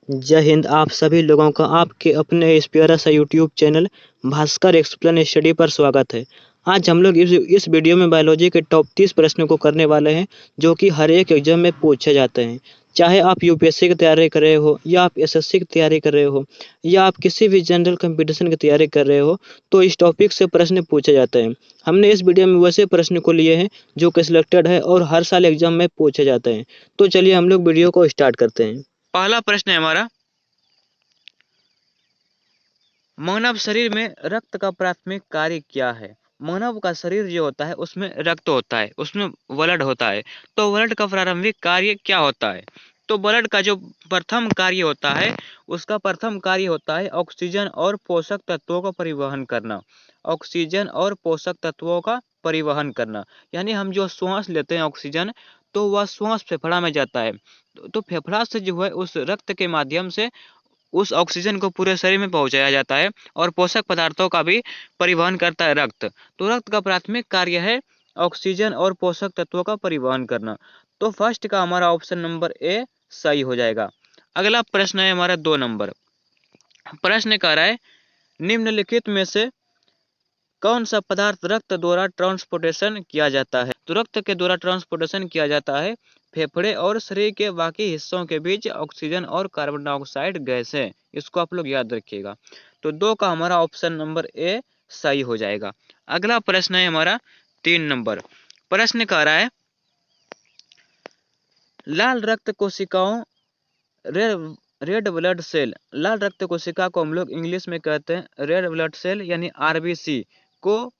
जय हिंद। आप सभी लोगों का आपके अपने इस प्यारा सा YouTube channel Bhaskar explain study पर स्वागत है। आज हम लोग इस वीडियो में बायोलॉजी के टॉप 30 प्रश्नों को करने वाले हैं, जो कि हर एक एग्जाम में पूछे जाते हैं। चाहे आप यूपीएससी की तैयारी कर रहे हो, या आप एसएससी की तैयारी कर रहे हो, या आप किसी भी जनरल कंपटीशन की तैयारी कर रहे हो, तो इस टॉपिक से प्रश्न पूछे जाते हैं। हमने इस वीडियो में वैसे प्रश्न को लिए हैं जो कि सिलेक्टेड है और हर साल एग्जाम में पूछे जाते हैं। तो चलिए हम लोग वीडियो को स्टार्ट करते हैं। पहला प्रश्न है हमारा, मानव शरीर में रक्त का प्राथमिक कार्य क्या है। मानव का शरीर जो होता है उसमें रक्त होता है, उसमें ब्लड होता है। तो ब्लड का प्रारंभिक कार्य क्या होता है? तो ब्लड का जो प्रथम कार्य होता है, उसका प्रथम कार्य होता है ऑक्सीजन और पोषक तत्वों का परिवहन करना। ऑक्सीजन और पोषक तत्वों का परिवहन करना, यानी हम जो श्वास लेते हैं ऑक्सीजन, तो वह श्वास फेफड़ा में जाता है। तो फेफड़ा से जो है उस रक्त के माध्यम से उस ऑक्सीजन को पूरे शरीर में पहुंचाया जाता है, और पोषक पदार्थों का भी परिवहन करता है रक्त। तो रक्त का प्राथमिक कार्य है ऑक्सीजन और पोषक तत्वों का परिवहन करना। तो फर्स्ट का हमारा ऑप्शन नंबर ए सही हो जाएगा। अगला प्रश्न है हमारा 2 नंबर। प्रश्न कह रहा है, निम्नलिखित में से कौन सा पदार्थ रक्त द्वारा ट्रांसपोर्टेशन किया जाता है? तो रक्त के द्वारा ट्रांसपोर्टेशन किया जाता है फेफड़े और शरीर के बाकी हिस्सों के बीच ऑक्सीजन और कार्बन डाइऑक्साइड गैस है। इसको आप लोग याद रखिएगा। तो 2 का हमारा ऑप्शन नंबर ए सही हो जाएगा। अगला प्रश्न है हमारा 3 नंबर। प्रश्न कह रहा है, लाल रक्त कोशिकाओं रेड ब्लड सेल, लाल रक्त कोशिका को हम लोग इंग्लिश में कहते हैं रेड ब्लड सेल यानी आरबीसी, को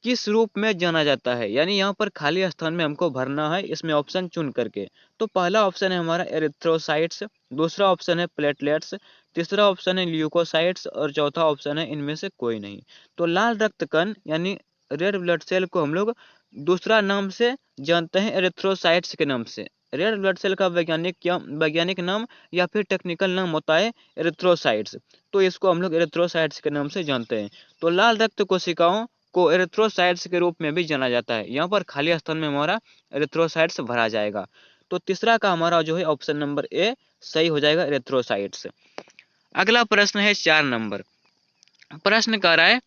किस रूप में जाना जाता है? यानी यहाँ पर खाली स्थान में हमको भरना है इसमें ऑप्शन चुन करके। तो पहला ऑप्शन है हमारा एरिथ्रोसाइट्स, दूसरा ऑप्शन है प्लेटलेट्स, तीसरा ऑप्शन है ल्यूकोसाइट्स, और चौथा ऑप्शन है इनमें से कोई नहीं। तो लाल रक्त कण यानी रेड ब्लड सेल को हम लोग दूसरा नाम से जानते हैं एरिथ्रोसाइट्स के नाम से। रेड ब्लड सेल का वैज्ञानिक नाम या फिर टेक्निकल नाम होता है एरिथ्रोसाइट्स। तो इसको हम लोग एरिथ्रोसाइट्स के नाम से जानते हैं। तो लाल रक्त कोशिकाओं को एरिथ्रोसाइट्स के रूप में भी जाना जाता है। यहाँ पर खाली स्थान में हमारा एरिथ्रोसाइट्स भरा जाएगा। तो तीसरा का हमारा जो है ऑप्शन नंबर ए सही हो जाएगा, एरिथ्रोसाइट्स। अगला प्रश्न है 4 नंबर। प्रश्न कह रहा है,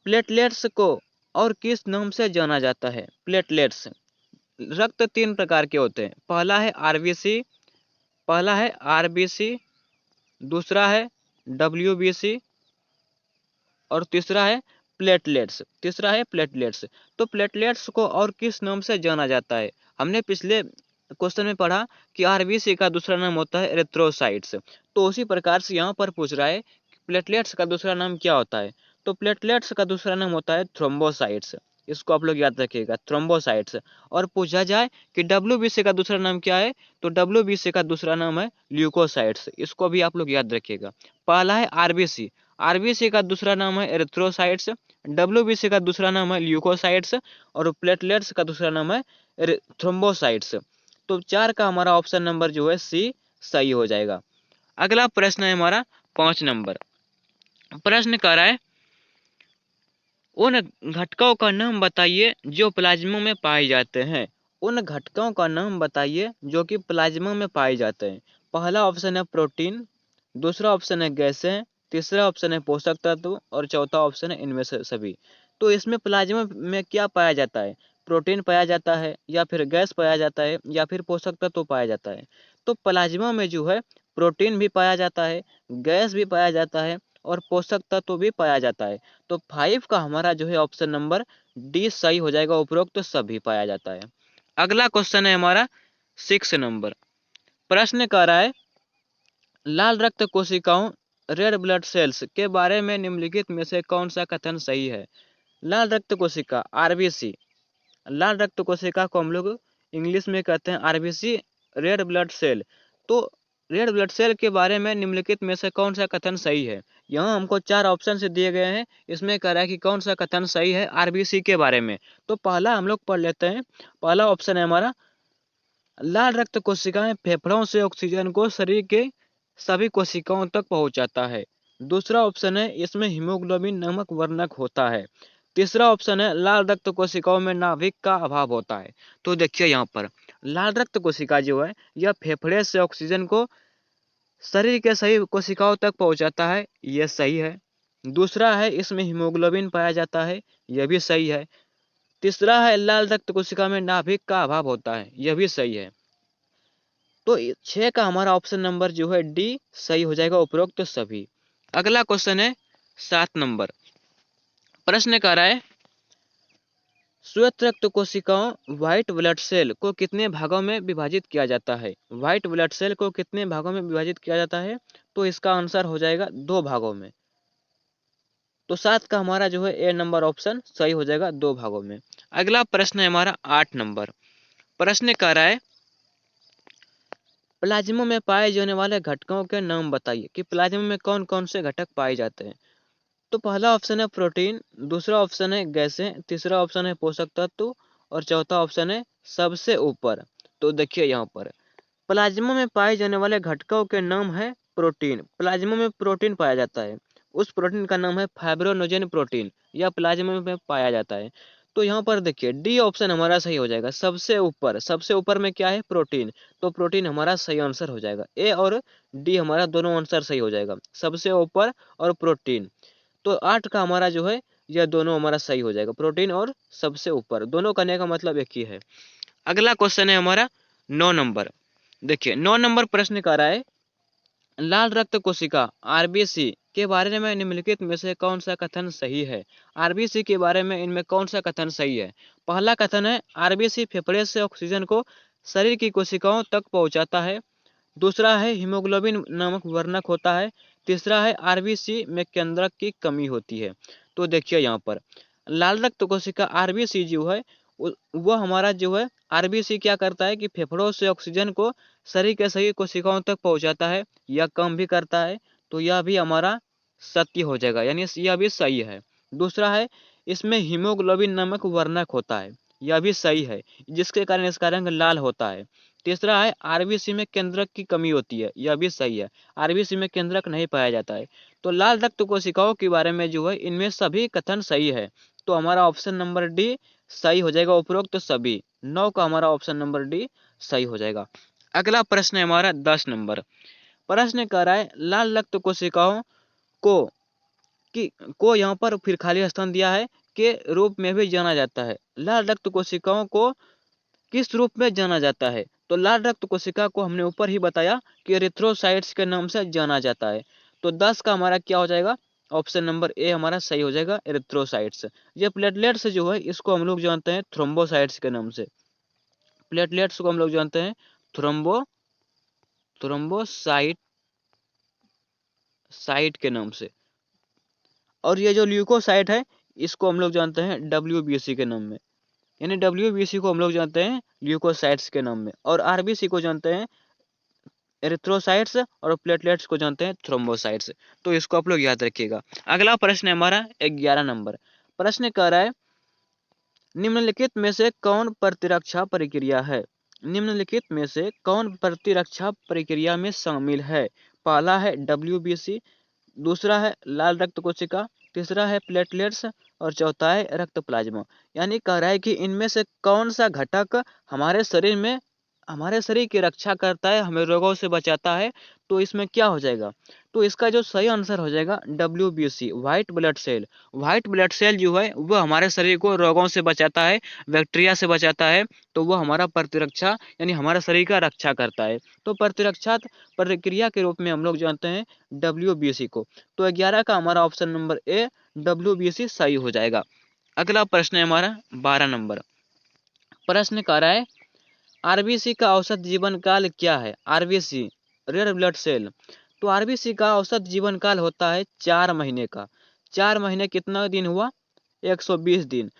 प्लेटलेट्स को और किस नाम से जाना जाता है? प्लेटलेट्स, रक्त 3 प्रकार के होते हैं। पहला है आरबीसी, दूसरा है डब्ल्यूबीसी, और तीसरा है प्लेटलेट्स। तो प्लेटलेट्स को और किस नाम से जाना जाता है? हमने पिछले क्वेश्चन में पढ़ा कि आरबीसी का दूसरा नाम होता है एरिथ्रोसाइट्स। तो उसी प्रकार से यहाँ पर पूछ रहा है कि प्लेटलेट्स का दूसरा नाम क्या होता है? तो प्लेटलेट्स का दूसरा नाम होता है थ्रोम्बोसाइट्स। इसको आप लोग याद रखिएगा, थ्रोम्बोसाइट्स। और पूछा जाए कि डब्ल्यूबीसी का दूसरा नाम क्या है, तो डब्ल्यूबीसी का दूसरा नाम है ल्यूकोसाइट्स। इसको भी आप लोग याद रखिएगा। पहला है आरबीसी, आरबीसी का दूसरा नाम है एरिथ्रोसाइट्स, डब्ल्यूबीसी का दूसरा नाम है ल्यूकोसाइट्स, और प्लेटलेट्स का दूसरा नाम है थ्रोम्बोसाइट्स। तो 4 का हमारा ऑप्शन नंबर जो है सी सही हो जाएगा। अगला प्रश्न है हमारा 5 नंबर। प्रश्न कह रहा है, उन घटकों का नाम बताइए जो प्लाज्मा में पाए जाते हैं। उन घटकों का नाम बताइए जो कि प्लाज्मा में पाए जाते हैं। पहला ऑप्शन है प्रोटीन, दूसरा ऑप्शन है गैसें, तीसरा ऑप्शन है पोषक तत्व, और चौथा ऑप्शन है इनमें से सभी। तो इसमें प्लाज्मा में क्या पाया जाता है? प्रोटीन पाया जाता है, या फिर गैस पाया जाता है, या फिर पोषक तत्व पाया जाता है? तो प्लाज्मा में जो है प्रोटीन भी पाया जाता है, गैस भी पाया जाता है, और पोषक तत्व भी पाया जाता है। तो 5 का हमारा जो है ऑप्शन नंबर डी सही हो जाएगा, उपरोक्त तो सभी पाया जाता है। अगला क्वेश्चन है हमारा 6 नंबर। प्रश्न कह रहा है, लाल रक्त कोशिकाओं रेड ब्लड सेल्स के बारे में निम्नलिखित में से कौन सा कथन सही है? लाल रक्त कोशिका आरबीसी, लाल रक्त कोशिका को हम लोग इंग्लिश में कहते हैं आरबीसी, रेड ब्लड सेल। तो रेड ब्लड सेल के बारे में निम्नलिखित में से कौन सा कथन सही है? यहाँ हमको 4 ऑप्शन से दिए गए हैं। इसमें कह रहा है कि कौन सा कथन सही है आरबीसी के बारे में। तो पहला हम लोग पढ़ लेते हैं। पहला ऑप्शन है हमारा, लाल रक्त कोशिकाएं फेफड़ों से ऑक्सीजन को शरीर के सभी कोशिकाओं तक पहुंचाता है। दूसरा ऑप्शन है, इसमें हीमोग्लोबिन नामक वर्णक होता है। तीसरा ऑप्शन है, लाल रक्त कोशिकाओं में नाभिक का अभाव होता है। तो देखिए यहाँ पर लाल रक्त कोशिका जो है यह फेफड़े से ऑक्सीजन को शरीर के सही कोशिकाओं तक पहुंचाता है, यह सही है। दूसरा है इसमें हीमोग्लोबिन पाया जाता है, यह भी सही है। तीसरा है लाल रक्त कोशिका में नाभिक का अभाव होता है, यह भी सही है। तो 6 का हमारा ऑप्शन नंबर जो है डी सही हो जाएगा, उपरोक्त तो सभी। अगला क्वेश्चन है 7 नंबर। प्रश्न कह रहा है श्वेत रक्त कोशिकाओं व्हाइट ब्लड सेल को कितने भागों में विभाजित किया जाता है? व्हाइट ब्लड सेल को कितने भागों में विभाजित किया जाता है? तो इसका आंसर हो जाएगा 2 भागों में। तो 7 का हमारा जो है ए नंबर ऑप्शन सही हो जाएगा, 2 भागों में। अगला प्रश्न है हमारा 8 नंबर। प्रश्न कह रहा है प्लाज्मा में पाए जाने वाले घटकों के नाम बताइए कि प्लाज्मा में कौन कौन से घटक पाए जाते हैं। तो पहला ऑप्शन है प्रोटीन, दूसरा ऑप्शन है गैसें, तीसरा ऑप्शन है पोषक तत्व और चौथा ऑप्शन है सबसे ऊपर। तो देखिए यहाँ पर प्लाज्मा में पाए जाने वाले घटकों के नाम है प्रोटीन। प्लाज्मा में प्रोटीन पाया जाता है, उस प्रोटीन का नाम है फाइब्रोनोजेन प्रोटीन, यह प्लाज्मा में पाया जाता है। तो यहाँ पर देखिए डी ऑप्शन हमारा सही हो जाएगा, सबसे ऊपर। सबसे ऊपर में क्या है? प्रोटीन। तो प्रोटीन हमारा सही आंसर हो जाएगा। ए और डी हमारा दोनों आंसर सही हो जाएगा, सबसे ऊपर और प्रोटीन। तो 8 का हमारा जो है यह दोनों हमारा सही हो जाएगा, प्रोटीन और सबसे ऊपर, दोनों करने का मतलब एक ही है। अगला क्वेश्चन है हमारा 9 नंबर। देखिए 9 नंबर प्रश्न कर रहा है लाल रक्त कोशिका आरबीसी के बारे में निम्नलिखित में से कौन सा कथन सही है? आरबीसी के बारे में इनमें कौन सा कथन सही है? पहला कथन है आरबीसी फेफड़े से ऑक्सीजन को शरीर की कोशिकाओं तक पहुंचाता है। दूसरा है हीमोग्लोबिन नामक वर्णक होता है। तीसरा है आरबीसी में केंद्रक की कमी होती है। तो देखिए यहाँ पर लाल रक्त कोशिका आरबीसी जो है वह हमारा जो है आरबीसी क्या करता है कि फेफड़ों से ऑक्सीजन को शरीर के सही कोशिकाओं तक पहुंचाता है या कम भी करता है। तो यह भी हमारा सत्य हो जाएगा, यानी यह भी सही है। दूसरा है इसमें हीमोग्लोबिन नामक वर्णक होता है, यह भी सही है, जिसके कारण इसका रंग लाल होता है। तीसरा है आरबीसी में केंद्रक की कमी होती है, यह भी सही है, आरबीसी में केंद्रक नहीं पाया जाता है। तो लाल रक्त कोशिकाओं के बारे में जो है इनमें सभी कथन सही है। तो हमारा ऑप्शन नंबर डी सही हो जाएगा, उपरोक्त तो सभी। 9 का हमारा ऑप्शन नंबर डी सही हो जाएगा। अगला प्रश्न है हमारा 10 नंबर। प्रश्न कह रहा है लाल रक्त कोशिकाओं को को यहाँ पर फिर खाली स्थान दिया है के रूप में भी जाना जाता है। लाल रक्त कोशिकाओं को किस रूप में जाना जाता है? तो लाल रक्त कोशिका को हमने ऊपर ही बताया कि एरिथ्रोसाइट्स के नाम से जाना जाता है। तो 10 का हमारा क्या हो जाएगा? ऑप्शन नंबर ए हमारा सही हो जाएगा, एरिथ्रोसाइट्स। ये प्लेटलेट्स जो है इसको हम लोग जानते हैं थ्रोम्बोसाइट्स के नाम से। प्लेटलेट्स को हम लोग जानते हैं थ्रोम्बोसाइट के नाम से। और ये जो ल्यूकोसाइट है इसको हम लोग जानते हैं डब्ल्यूबीसी के नाम में, यानी डब्ल्यूबीसी को हम लोग जानते हैं ल्यूकोसाइट्स के नाम में, और आरबीसी को जानते हैं एरिथ्रोसाइट्स और प्लेटलेट्स को जानते हैं थ्रोम्बोसाइट्स। तो इसको आप लोग याद रखिएगा। अगला प्रश्न है हमारा 11 नंबर। प्रश्न कह रहा है निम्नलिखित में से कौन प्रतिरक्षा प्रक्रिया है? निम्नलिखित में से कौन प्रतिरक्षा प्रक्रिया में शामिल है? पहला है डब्ल्यूबीसी, दूसरा है लाल रक्त कोशिका, तीसरा है प्लेटलेट्स और चौथा है रक्त प्लाज्मा। यानी कह रहा है कि इनमें से कौन सा घटक हमारे शरीर की रक्षा करता है, हमें रोगों से बचाता है। तो इसमें क्या हो जाएगा? तो इसका जो सही आंसर हो जाएगा WBC, white blood cell. White blood cell जो है वह हमारे शरीर को रोगों से बचाता है, बैक्टीरिया से बचाता है। तो वह हमारा प्रतिरक्षा यानी हमारे शरीर का रक्षा करता है। तो प्रतिरक्षा प्रक्रिया के रूप में हम लोग जानते हैं डब्ल्यूबीसी को। तो 11 का हमारा ऑप्शन नंबर ए डब्ल्यूबीसी सही हो जाएगा। अगला प्रश्न है हमारा 12 नंबर। प्रश्न कह रहा है आरबीसी का औसत जीवन काल क्या है? RBC red blood cell. तो आरबीसी का औसत जीवन काल होता है 4 महीने का। 4 महीने कितना दिन हुआ? 120 दिन।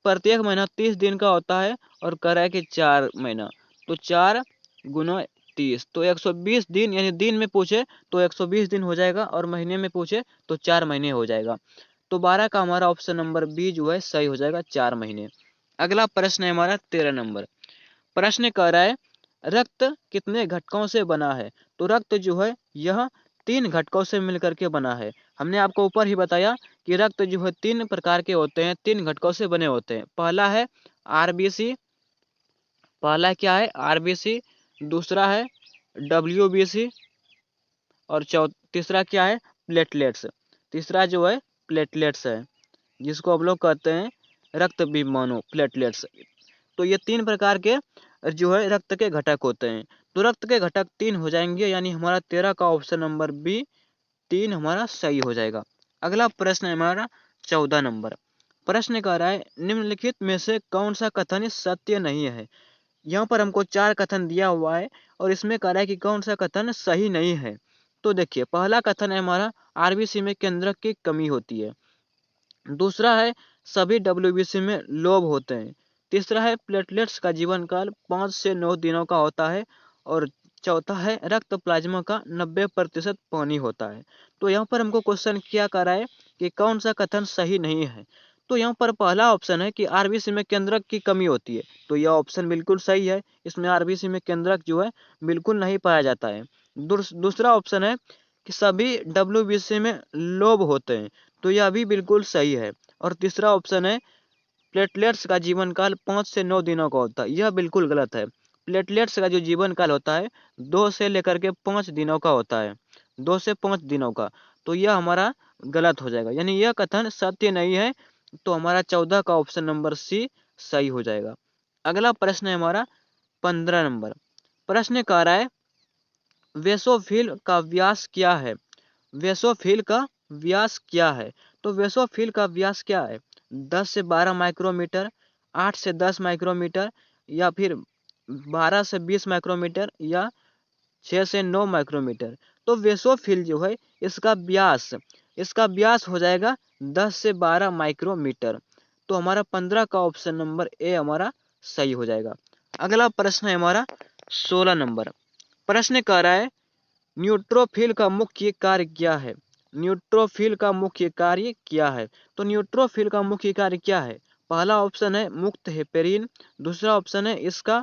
प्रत्येक महीना 30 दिन का होता है और कह रहा है कि 4 महीना, तो 4 गुना 30 तो 120 दिन, यानी दिन में पूछे तो 120 दिन हो जाएगा और महीने में पूछे तो 4 महीने हो जाएगा। तो 12 का हमारा ऑप्शन नंबर बी जो है सही हो जाएगा, 4 महीने। अगला प्रश्न है हमारा 13 नंबर। प्रश्न कह रहा है रक्त कितने घटकों से बना है? तो रक्त जो है यह 3 घटकों से मिलकर के बना है। हमने आपको ऊपर ही बताया कि रक्त जो है 3 प्रकार के होते हैं, 3 घटकों से बने होते हैं। पहला है आरबीसी, पहला क्या है आरबीसी, दूसरा है डब्ल्यूबीसी और तीसरा क्या है प्लेटलेट्स। तीसरा जो है प्लेटलेट्स है, जिसको हम लोग कहते हैं रक्त विमाणु प्लेटलेट्स। तो ये 3 प्रकार के जो है रक्त के घटक होते हैं। तो रक्त के घटक 3 हो जाएंगे, यानी हमारा 13 का ऑप्शन नंबर बी 3 हमारा सही हो जाएगा। अगला प्रश्न है हमारा 14 नंबर। प्रश्न कह रहा है निम्नलिखित में से कौन सा कथन सत्य नहीं है। यहाँ पर हमको 4 कथन दिया हुआ है और इसमें कह रहा है कि कौन सा कथन सही नहीं है। तो देखिए पहला कथन है हमारा आरबीसी में केंद्रक की कमी होती है। दूसरा है सभी डब्ल्यूबीसी में लोब होते हैं। तीसरा है प्लेटलेट्स का जीवन काल 5 से 9 दिनों का होता है। और चौथा है रक्त प्लाज्मा का 90% पानी होता है। तो यहाँ पर हमको क्वेश्चन क्या कर रहा है कि कौन सा कथन सही नहीं है। तो यहाँ पर पहला ऑप्शन है कि आरबीसी में केंद्रक की कमी होती है, तो यह ऑप्शन बिल्कुल सही है। इसमें आरबीसी में केंद्रक जो है बिल्कुल नहीं पाया जाता है। दूसरा ऑप्शन है कि सभी डब्ल्यूबीसी में लोब होते हैं, तो यह भी बिल्कुल सही है। और तीसरा ऑप्शन है प्लेटलेट्स का जीवन काल 5 से 9 दिनों का होता है, यह बिल्कुल गलत है। प्लेटलेट्स का जो जीवन काल होता है 2 से लेकर के 5 दिनों का होता है, 2 से 5 दिनों का। तो यह हमारा गलत हो जाएगा, यानी यह कथन सत्य नहीं है। तो हमारा 14 का ऑप्शन नंबर सी सही हो जाएगा। अगला प्रश्न है हमारा 15 नंबर। प्रश्न कह रहा है वेसोफिल का व्यास क्या है। वेसोफिल का व्यास क्या है। तो वेसोफिल का व्यास क्या है 10 से 12 माइक्रोमीटर, 8 से 10 माइक्रोमीटर, या फिर 12 से 20 माइक्रोमीटर, या 6 से 9 माइक्रोमीटर। तो वेसोफिल जो है इसका व्यास हो जाएगा 10 से 12 माइक्रोमीटर। तो हमारा 15 का ऑप्शन नंबर ए हमारा सही हो जाएगा। अगला प्रश्न है हमारा 16 नंबर। प्रश्न कह रहा है न्यूट्रोफिल का मुख्य कार्य क्या है। न्यूट्रोफिल का मुख्य कार्य क्या है। तो न्यूट्रोफिल का मुख्य कार्य क्या है। पहला ऑप्शन है मुक्त हेपेरिन। दूसरा ऑप्शन है इसका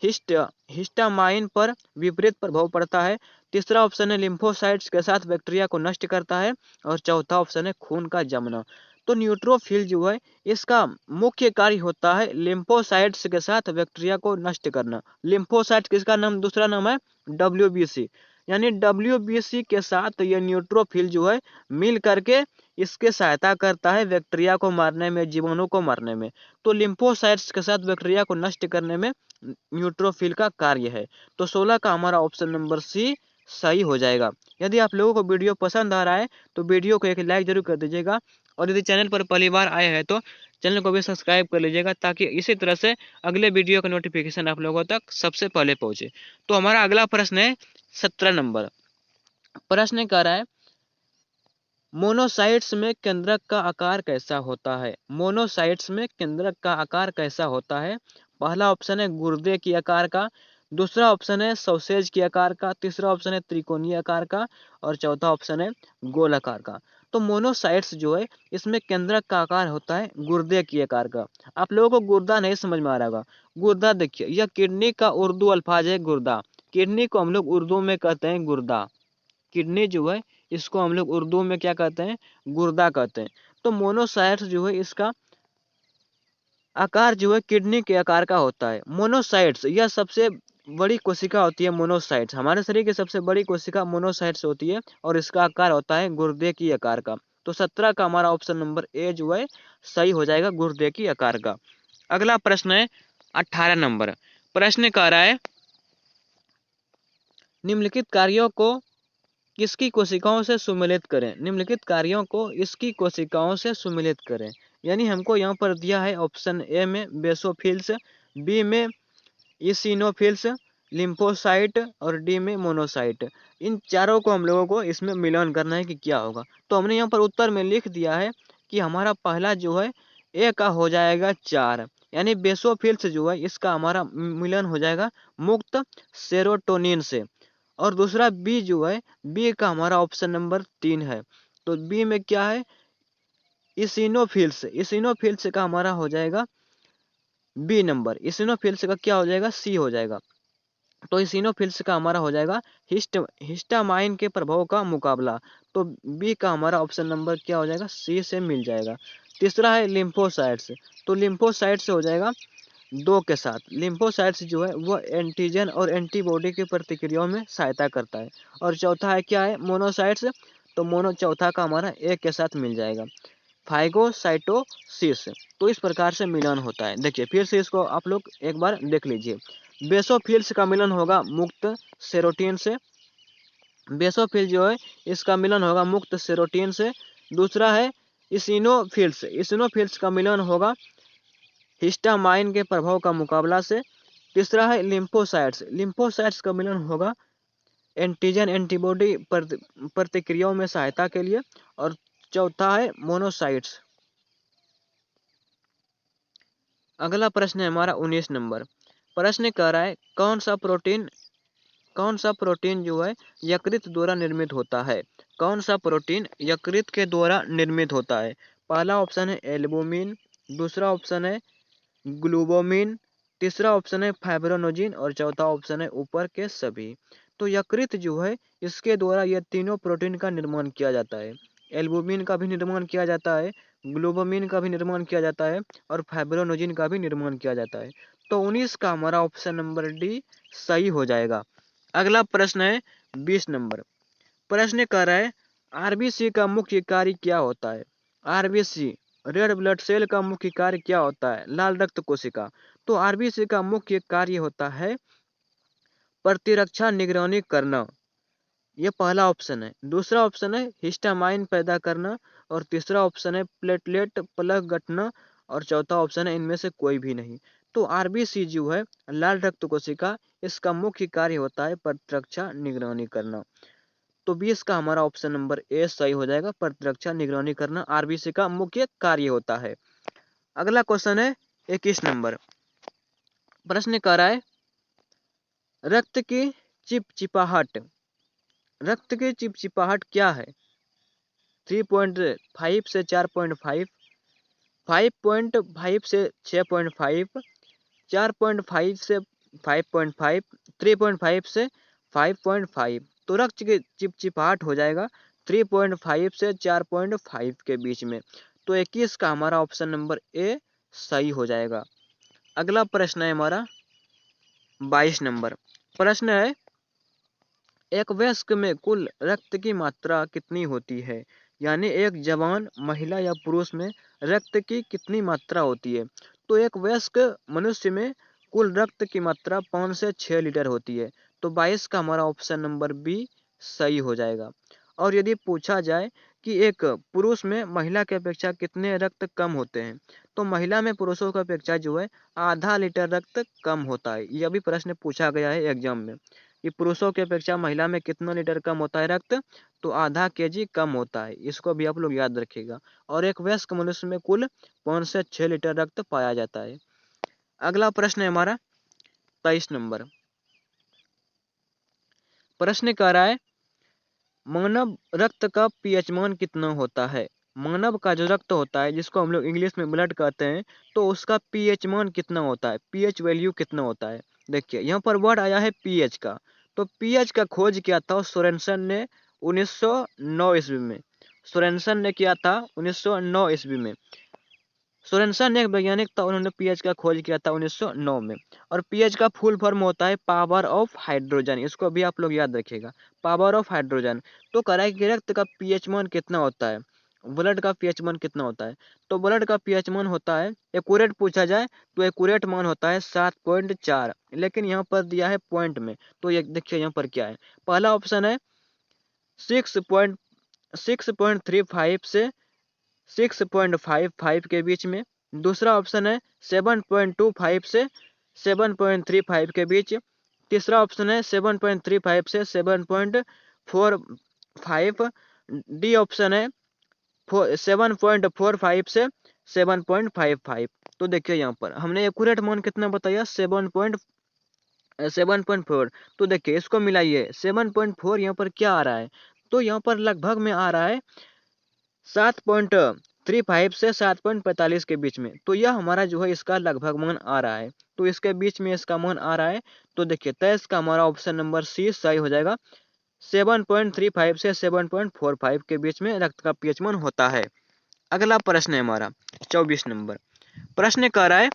हिस्टामाइन पर विपरीत प्रभाव पड़ता है। तीसरा ऑप्शन है लिम्फोसाइट्स के साथ बैक्टीरिया को नष्ट करता है। और चौथा ऑप्शन है खून का जमना। तो न्यूट्रोफिल जो है इसका मुख्य कार्य होता है लिम्फोसाइट्स के साथ बैक्टीरिया को नष्ट करना। लिम्फोसाइट किसका नाम दूसरा नाम है डब्ल्यूबीसी, यानी डब्ल्यूबीसी के साथ ये न्यूट्रोफिल जो है मिल करके इसके सहायता करता है बैक्टीरिया को मारने में, जीवाणु को मारने में। तो लिम्फोसाइट्स के साथ बैक्टीरिया को नष्ट करने में न्यूट्रोफिल का कार्य है। तो 16 का हमारा ऑप्शन नंबर सी सही हो जाएगा। यदि आप लोगों को वीडियो पसंद आ रहा है तो वीडियो को एक लाइक जरूर कर दीजिएगा, और यदि चैनल पर पहली बार आए हैं तो चैनल को भी सब्सक्राइब कर लीजिएगा, ताकि इसी तरह से अगले वीडियो का नोटिफिकेशन आप लोगों तक सबसे पहले पहुंचे। तो हमारा अगला प्रश्न है 17 नंबर। प्रश्न कह रहा है मोनोसाइट्स में केंद्रक का आकार कैसा होता है। मोनोसाइट्स में केंद्रक का आकार कैसा होता है। पहला ऑप्शन है गुर्दे की आकार का। दूसरा ऑप्शन है सॉसेज की आकार का। तीसरा ऑप्शन है त्रिकोणीय आकार का। और चौथा ऑप्शन है गोल आकार का। तो मोनोसाइट्स जो है इसमें केंद्रक का आकार होता है गुर्दे की आकार का। आप लोगों को गुर्दा नहीं समझ में आ रहा होगा। गुर्दा देखिए यह किडनी का उर्दू अल्फाज है गुर्दा। किडनी को हम लोग उर्दू में कहते हैं गुर्दा। किडनी जो है इसको हम लोग उर्दू में क्या कहते हैं गुर्दा कहते हैं। तो मोनोसाइट्स जो है इसका आकार जो है किडनी के आकार का होता है। मोनोसाइट्स यह सबसे बड़ी कोशिका होती है। मोनोसाइट्स हमारे शरीर की सबसे बड़ी कोशिका मोनोसाइट्स होती है, और इसका आकार होता है गुर्दे की आकार का। तो 17 का हमारा ऑप्शन नंबर ए जो है सही हो जाएगा गुर्दे की आकार का। अगला प्रश्न है 18 नंबर। प्रश्न कह रहा है निम्नलिखित कार्यों को किसकी कोशिकाओं से सुमेलित करें। निम्नलिखित कार्यों को इसकी कोशिकाओं से सुमेलित करें, यानी हमको यहाँ पर दिया है ऑप्शन ए में बेसोफिल्स, बी में इसिनोफिल्स, लिम्फोसाइट, और डी में मोनोसाइट। इन चारों को हम लोगों को इसमें मिलान करना है कि क्या होगा। तो हमने यहाँ पर उत्तर में लिख दिया है कि हमारा पहला जो है ए का हो जाएगा 4, यानी बेसोफिल्स जो है इसका हमारा मिलन हो जाएगा मुक्त सेरोटोनिन से। और दूसरा बी जो है बी का हमारा ऑप्शन नंबर 3 है। तो बी में क्या है इसिनोफिल्स। इसिनोफिल्स का हमारा हो जाएगा बी नंबर। इसिनोफिल्स का क्या हो जाएगा सी हो जाएगा। तो इसिनोफिल्स का हमारा हो जाएगा हिस्टामाइन के प्रभाव का मुकाबला। तो बी का हमारा ऑप्शन नंबर क्या हो जाएगा सी से मिल जाएगा। तीसरा है लिम्फोसाइट्स। तो लिम्फोसाइट्स हो जाएगा 2 के साथ। लिम्फोसाइट्स जो है वह एंटीजन और एंटीबॉडी की प्रतिक्रियाओं में सहायता करता है। और चौथा है क्या है, मोनोसाइट्स। तो मोनो चौथा का हमारा 1 के साथ मिल जाएगा। फाइगोसाइटोसिस, तो इस प्रकार से मिलन होता है। देखिए फिर से इसको आप लोग एक बार देख लीजिए। बेसोफिल्स का मिलन होगा मुक्त सेरोटीन से। बेसोफिल जो है इसका मिलन होगा मुक्त सेरोटीन से। दूसरा है इसिनोफिल्स। इसिनोफिल्स का मिलन होगा हिस्टामाइन के प्रभाव का मुकाबला से। तीसरा है लिम्फोसाइट्स। लिम्फोसाइट्स का मिलन होगा एंटीजन एंटीबॉडी प्रतिक्रियाओं में सहायता के लिए। और चौथा है मोनोसाइट्स। अगला प्रश्न है हमारा 19 नंबर। प्रश्न कह रहा है कौन सा प्रोटीन जो है यकृत द्वारा निर्मित होता है। कौन सा प्रोटीन यकृत के द्वारा निर्मित होता है। पहला ऑप्शन है एल्बुमिन, दूसरा ऑप्शन है ग्लूबोमिन, तीसरा ऑप्शन है फाइब्रोनोजिन और चौथा ऑप्शन है ऊपर के सभी। तो यकृत जो है इसके द्वारा ये तीनों प्रोटीन का निर्माण किया जाता है। एल्बुमिन का भी निर्माण किया जाता है, ग्लूबोमिन का भी निर्माण किया जाता है और फाइब्रोनोजिन का भी निर्माण किया जाता है। तो 19 का हमारा ऑप्शन नंबर डी सही हो जाएगा। अगला प्रश्न है 20 नंबर। प्रश्न कह रहा है आरबीसी का मुख्य कार्य क्या होता है। आरबीसी रेड ब्लड सेल का मुख्य कार्य क्या होता है, लाल रक्त कोशिका। तो आरबीसी का मुख्य कार्य होता है प्रतिरक्षा निगरानी करना, ये पहला ऑप्शन है। दूसरा ऑप्शन है हिस्टामाइन पैदा करना और तीसरा ऑप्शन है प्लेटलेट प्लग गठना और चौथा ऑप्शन है इनमें से कोई भी नहीं। तो आरबीसी जो है लाल रक्त कोशिका, इसका मुख्य कार्य होता है प्रतिरक्षा निगरानी करना। तो 20 का हमारा ऑप्शन नंबर ए सही हो जाएगा। प्रतिरक्षा निगरानी करना आरबीसी का मुख्य कार्य होता है। अगला क्वेश्चन है 21 नंबर। प्रश्न कह रहा है रक्त की चिपचिपाहट। रक्त की चिपचिपाहट क्या है। 3.5 से 4.5, 5.5 से 6.5, 4.5 से 5.5, 3.5 से 5.5। तो रक्त की चिपचिपाहट हो जाएगा 3.5 से 4.5 के बीच में। तो 21 का हमारा ऑप्शन नंबर ए सही हो जाएगा। अगला प्रश्न है हमारा 22 नंबर। प्रश्न है एक वयस्क में कुल रक्त की मात्रा कितनी होती है। यानी एक जवान महिला या पुरुष में रक्त की कितनी मात्रा होती है। तो एक वयस्क मनुष्य में कुल रक्त की मात्रा 5 से 6 लीटर होती है। तो 22 का हमारा ऑप्शन नंबर बी सही हो जाएगा। और यदि पूछा जाए कि एक पुरुष में महिला की अपेक्षा कितने रक्त कम होते हैं, तो महिला में पुरुषों की अपेक्षा जो है आधा लीटर रक्त कम होता है। यह भी प्रश्न पूछा गया है एग्जाम में कि पुरुषों की अपेक्षा महिला में कितना लीटर कम होता है रक्त, तो आधा केजी कम होता है। इसको भी आप लोग याद रखिएगा। और एक वयस्क मनुष्य में कुल 5 से 6 लीटर रक्त पाया जाता है। अगला प्रश्न है हमारा 23 नंबर। प्रश्न कह रहा है मानव रक्त का पीएच मान कितना होता है। मानव का जो रक्त होता है जिसको हम लोग इंग्लिश में ब्लड कहते हैं, तो उसका पीएच मान कितना होता है, पीएच वैल्यू कितना होता है। देखिए यहाँ पर वर्ड आया है पीएच का। तो पीएच का खोज किया था सोरेनसन ने 1909 ईस्वी में। सोरेनसन ने किया था 1909 ईस्वी में। सोरेनसन एक वैज्ञानिक था, उन्होंने पीएच का खोज किया था 1909 में। और पीएच का फुल फॉर्म होता है पावर ऑफ हाइड्रोजन। इसको भी आप लोग याद रखिएगा, पावर ऑफ हाइड्रोजन। तो कह रहा है कि रक्त का पीएच मान कितना होता है, ब्लड का पीएच मान कितना होता है। तो ब्लड का पीएच मान होता है, एक्यूरेट पूछा जाए तो एक्यूरेट मान होता है 7.4, लेकिन यहाँ पर दिया है पॉइंट में। तो ये देखिए यहाँ पर क्या है। पहला ऑप्शन है 6.35 से 6.55 के बीच में। दूसरा ऑप्शन है 7.25 से 7.35 के बीच। तीसरा ऑप्शन है 7.35 से 7.45। डी ऑप्शन है 7.45 से 7.55। तो देखिए यहाँ पर हमने एक्यूरेट मान कितना बताया 7.4। तो देखिए इसको मिलाइए 7.4 यहाँ पर क्या आ रहा है, तो यहाँ पर लगभग में आ रहा है 7.35 से 7.45 के बीच में। तो यह हमारा जो है इसका लगभग मान आ रहा है। तो इसके बीच में इसका मान आ रहा है। तो देखिए 23 का हमारा ऑप्शन नंबर सी सही हो जाएगा। 7.35 से 7.45 के बीच में रक्त का पीएच मान होता है। अगला प्रश्न है हमारा 24 नंबर। प्रश्न कह रहा है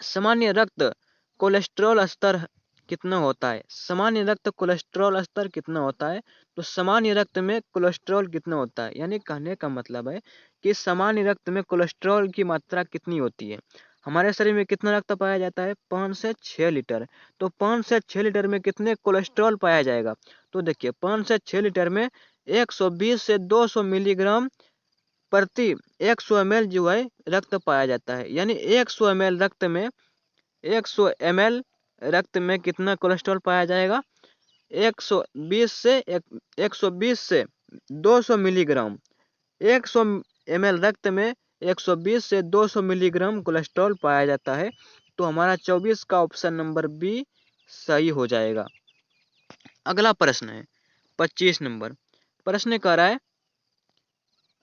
सामान्य रक्त कोलेस्ट्रॉल स्तर कितना होता है? सामान्य रक्त कोलेस्ट्रॉल स्तर कितना होता है? तो सामान्य रक्त में कोलेस्ट्रॉल कितना होता है, यानी कहने का मतलब है कि सामान्य रक्त में कोलेस्ट्रॉल की मात्रा कितनी होती है। हमारे शरीर में कितना रक्त पाया जाता है? 5 से 6 लीटर। तो 5 से 6 लीटर में कितने कोलेस्ट्रॉल पाया जाएगा? तो देखिए 5 से 6 लीटर में 120 से 200 मिलीग्राम प्रति 100 ml जो है रक्त पाया जाता है। यानी 100 ml रक्त में 100 ml रक्त में कितना कोलेस्ट्रॉल पाया जाएगा? 120 से 120 से 200 मिलीग्राम। 100 ml रक्त में 120 से 200 मिलीग्राम कोलेस्ट्रॉल पाया जाता है। तो हमारा 24 का ऑप्शन नंबर बी सही हो जाएगा। अगला प्रश्न है 25 नंबर। प्रश्न कह रहा है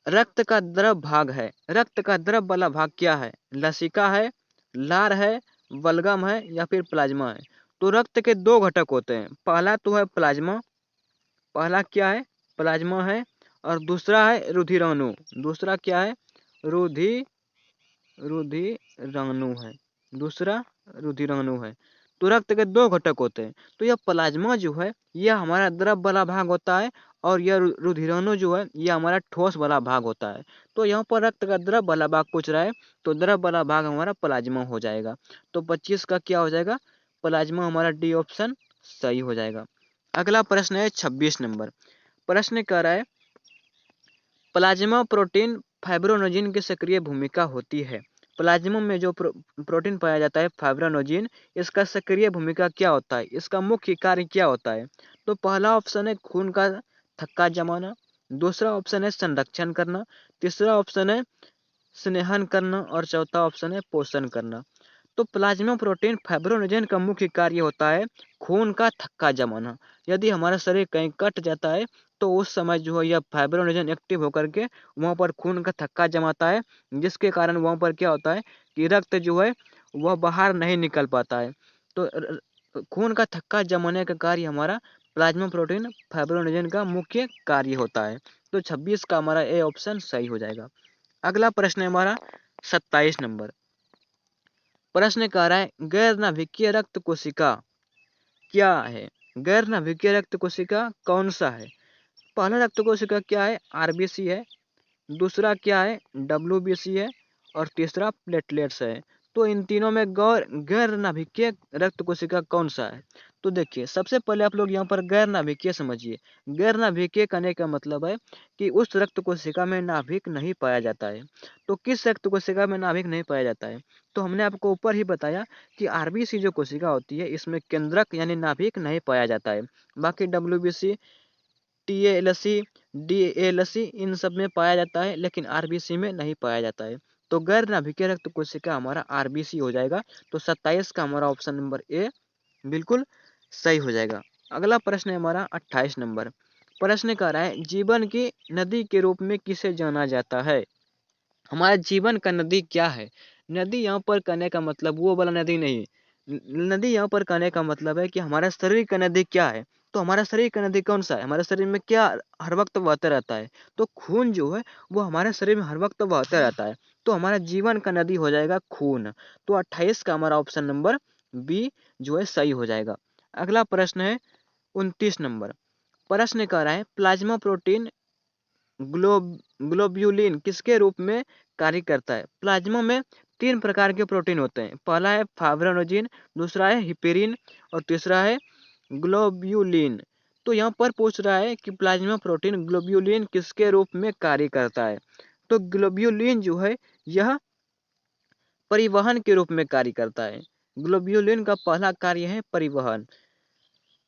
रक्त का द्रव भाग है। रक्त का द्रव वाला भाग क्या है? लसिका है, लार है, बलगम है या फिर प्लाज्मा है? तो रक्त के दो घटक होते हैं। पहला तो है प्लाज्मा, पहला क्या है? प्लाज्मा है। और दूसरा है रुधिराणु। दूसरा क्या है? रुधिराणु है। दूसरा रुधिराणु है। तो रक्त के दो घटक होते हैं। तो यह प्लाज्मा जो है यह हमारा द्रव वाला भाग होता है और यह रुधिराणु जो है यह हमारा ठोस वाला भाग होता है। तो यहाँ पर रक्त का द्रव वाला भाग पूछ रहा है तो द्रव वाला भाग हमारा प्लाज्मा हो जाएगा। तो 25 का क्या हो जाएगा? प्लाज्मा हमारा डी ऑप्शन सही हो जाएगा। अगला प्रश्न है 26 नंबर। प्रश्न कह रहा है प्लाज्मा प्रोटीन फाइब्रोनोजिन की सक्रिय भूमिका होती है। प्लाज्मा में जो प्रोटीन पाया जाता है फाइब्रोनोजिन, इसका सक्रिय भूमिका क्या होता है? इसका मुख्य कार्य क्या होता है? तो पहला ऑप्शन है खून का थक्का जमाना, दूसरा ऑप्शन है संरक्षण करना, तीसरा ऑप्शन है स्नेहन करना और चौथा ऑप्शन है पोषण करना। तो प्लाज्मा प्रोटीन फाइब्रोनोजन का मुख्य कार्य होता है खून का थक्का जमाना। यदि हमारा शरीर कहीं कट जाता है तो उस समय जो है यह फाइब्रोनोजन एक्टिव होकर के वहाँ पर खून का थक्का जमाता है, जिसके कारण वहाँ पर क्या होता है कि रक्त जो है वह बाहर नहीं निकल पाता है। तो खून का थक्का जमाने का कार्य हमारा प्लाज्मा प्रोटीन फाइब्रोनोजन का मुख्य कार्य होता है। तो 26 का हमारा ए ऑप्शन सही हो जाएगा। अगला प्रश्न है हमारा 27 नंबर। प्रश्न कह रहा है गैर नाभिकीय रक्त कोशिका क्या है? गैर नाभिकीय रक्त कोशिका कौन सा है? पहला रक्त कोशिका क्या है? आरबीसी है, दूसरा क्या है? डब्ल्यूबीसी है और तीसरा प्लेटलेट्स है। तो इन तीनों में गैर नाभिकीय रक्त कोशिका कौन सा है? तो देखिए सबसे पहले आप लोग यहाँ पर गैर नाभिकीय समझिए। गैर नाभिकीय कहने का मतलब है कि उस रक्त कोशिका में नाभिक नहीं पाया जाता है। तो किस रक्त कोशिका में नाभिक नहीं पाया जाता है? तो हमने आपको ऊपर ही बताया कि आरबीसी जो कोशिका होती है इसमें केंद्रक यानी नाभिक नहीं पाया जाता है। बाकी डब्ल्यूबीसी, टीएलसी, डीएलसी इन सब में पाया जाता है लेकिन आरबीसी में नहीं पाया जाता है। तो गैर नाभिकीय रक्त कोशिका हमारा आरबीसी हो जाएगा। तो 27 का हमारा ऑप्शन नंबर ए बिल्कुल सही हो जाएगा। अगला प्रश्न है हमारा 28 नंबर। प्रश्न कह रहा है जीवन की नदी के रूप में किसे जाना जाता है? हमारा जीवन का नदी क्या है? नदी यहाँ पर कहने का मतलब वो वाला नदी नहीं। नदी यहाँ पर कहने का मतलब है कि हमारा शरीर का नदी क्या है। तो हमारा शरीर का नदी कौन सा है? हमारे शरीर में क्या हर वक्त बहता रहता है? तो खून जो है वो हमारे शरीर में हर वक्त बहता रहता है। तो हमारा जीवन का नदी हो जाएगा खून। तो 28 का हमारा ऑप्शन नंबर बी जो है सही हो जाएगा। अगला प्रश्न है 29 नंबर। प्रश्न कह रहा है प्लाज्मा प्रोटीन ग्लोब्यूलिन किसके रूप में कार्य करता है? प्लाज्मा में 3 प्रकार के प्रोटीन होते हैं। पहला है फाइब्रोनोजिन, दूसरा है हिपेरिन और तीसरा है ग्लोब्यूलिन। तो यहाँ पर पूछ रहा है कि प्लाज्मा प्रोटीन ग्लोब्यूलिन किसके रूप में कार्य करता है? तो ग्लोब्यूलिन जो है यह परिवहन के रूप में कार्य करता है। ग्लोब्यूलिन का पहला कार्य है परिवहन।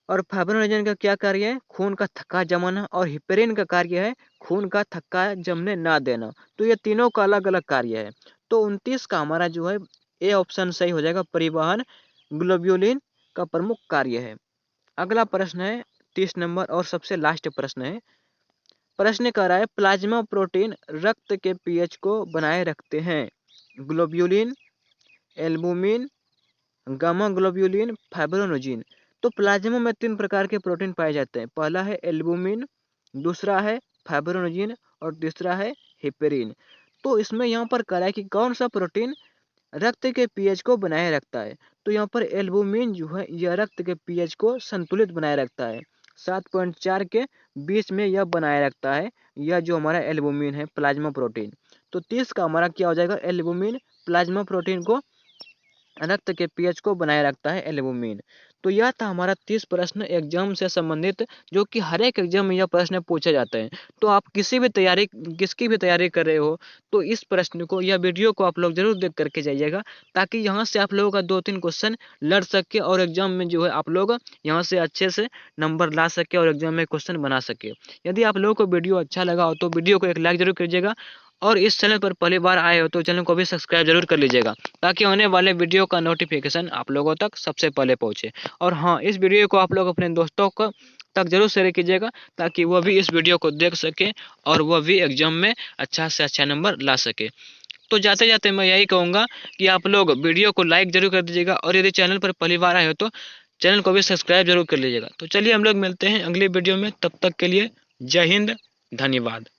और फाइब्रोनोजन का क्या कार्य है? खून का थक्का जमाना। और हिपेरिन का कार्य है खून का थक्का जमने ना देना। तो ये तीनों का अलग अलग कार्य है। तो 29 का हमारा जो है ए ऑप्शन सही हो जाएगा। परिवहन ग्लोब्यूलिन का प्रमुख कार्य है। अगला प्रश्न है 30 नंबर और सबसे लास्ट प्रश्न है। प्रश्न कह रहा है प्लाज्मा प्रोटीन रक्त के पीएच को बनाए रखते हैं। Globulin, albumin, gamma globulin, fibrinogen. तो प्लाज्मा में 3 प्रकार के प्रोटीन पाए जाते हैं। पहला है एल्बुमिन, दूसरा है फाइब्रोनोजिन और तीसरा है हिपेरिन। तो इसमें यहाँ पर कह रहा है कि कौन सा प्रोटीन रक्त के पीएच को बनाए रखता है। तो यहाँ पर एल्बुमिन जो है यह रक्त के पीएच को संतुलित बनाए रखता है। 7.4 के बीच में यह बनाए रखता है। यह जो हमारा एल्बुमिन है प्लाज्मा प्रोटीन। तो 30 का हमारा क्या हो जाएगा, एल्बुमिन प्लाज्मा प्रोटीन को रक्त के पीएच को बनाए रखता है एल्बुमिन। तो यह था हमारा 30 प्रश्न एग्जाम से संबंधित, जो कि हर एक एग्जाम में यह प्रश्न पूछे जाते हैं। तो आप किसी भी तैयारी किसकी भी तैयारी कर रहे हो तो इस प्रश्न को या वीडियो को आप लोग जरूर देख करके जाइएगा, ताकि यहाँ से आप लोगों का 2-3 क्वेश्चन लड़ सके और एग्जाम में जो है आप लोग यहाँ से अच्छे से नंबर ला सके और एग्जाम में क्वेश्चन बना सके। यदि आप लोगों को वीडियो अच्छा लगा हो तो वीडियो को एक लाइक जरूर कीजिएगा, और इस चैनल पर पहली बार आए हो तो चैनल को भी सब्सक्राइब जरूर कर लीजिएगा, ताकि आने वाले वीडियो का नोटिफिकेशन आप लोगों तक सबसे पहले पहुंचे। और हाँ, इस वीडियो को आप लोग अपने दोस्तों को तक जरूर शेयर कीजिएगा, ताकि वह भी इस वीडियो को देख सके और वह भी एग्जाम में अच्छा से अच्छा नंबर ला सके। तो जाते जाते मैं यही कहूँगा कि आप लोग वीडियो को लाइक जरूर कर दीजिएगा, और यदि चैनल पर पहली बार आए हो तो चैनल को भी सब्सक्राइब जरूर कर लीजिएगा। तो चलिए हम लोग मिलते हैं अगली वीडियो में, तब तक के लिए जय हिंद, धन्यवाद।